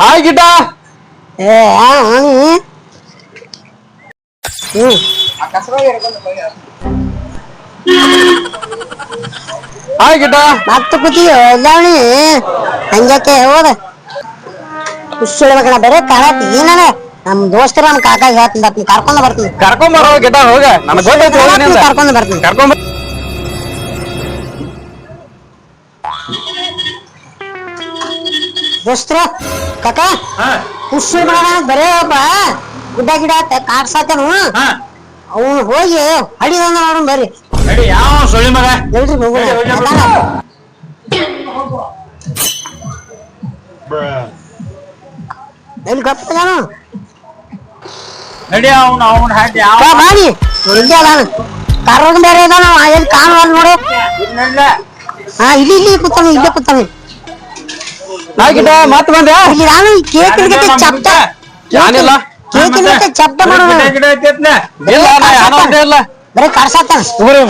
Hi ಗಿಟ. ಏ hi ಗಿಟ. ಮತ್ತೆ ಕೂತೀವಿ ಎಲ್ಲಾವಣಿ ಹಂಗ್ಯಾಕೆ ಹೋದ ಖುಷಿಳ್ಬೇಕಣ ಬರೀ ಕಾಣತಿ ಏನಾರ ನಮ್ ದೋಸ್ತರ ನಮ್ ಕಾಕ ಹೇಳ್ತೀನಿ ಕರ್ಕೊಂಡ್ ಬರ್ತೀನಿ ಕರ್ಕೊಂಬರೋ ಗಿಟ ಹೋಗ. ನನಗ್ ಗೊತ್ತಾಯ್ತು. ಕರ್ಕೊಂಡ್ ಬರ್ತೀನಿ ಕರ್ಕೊಂಡ್ ದೋಸ್ತರ ಕಾಕ ಖುಷಿ ಬರೇ ಒಬ್ಬ ಗುಡ್ಡ ಗಿಡ ಕಾಡ್ಸಾತನು ಅವ್ನು ಹೋಗಿ ಹಡಿದಂಗ ನೋಡೋಣ ಬರ್ರಿ ಯಾವ ಸೊಳ್ಳಿ ಮಗ ಎಲ್ರಿ ಎಲ್ಲಿ ಗೊತ್ತಾನು ನಡಿ ಅವ್ನು ಅವ್ನ ಹಾಕಿ ಯಾವ ಬಾಡಿ ಹಿಂಗೆ ಅದಾನ ಕರ್ರಗ ಬೇರೆ ಅದಾನ ಎಲ್ಲಿ ಕಾಣುವಲ್ ನೋಡು ಹಾ ಇಲ್ಲಿ ಇಲ್ಲಿ ಕೂತಾನ ಇಲ್ಲೇ ಕೂತಾನ ಹಾಯ್ ಗಿಟ ಮತ್ ಬಂದೆ. ಇಲ್ಲಿ ನಾನು ಕೇಕಿನ ಗತೆ ಚಪ್ಟ ಏನಿಲ್ಲ ಕೇಕಿನ ಗತೆ ಚಪ್ಟ ಮಾಡೋಣ ಇಲ್ಲ ನಾ ಯಾನೋ ಅಂತೆ ಇಲ್ಲ. ಬರೀ ಕರ್ಸಾತಾನ ಬಿಡ್ರು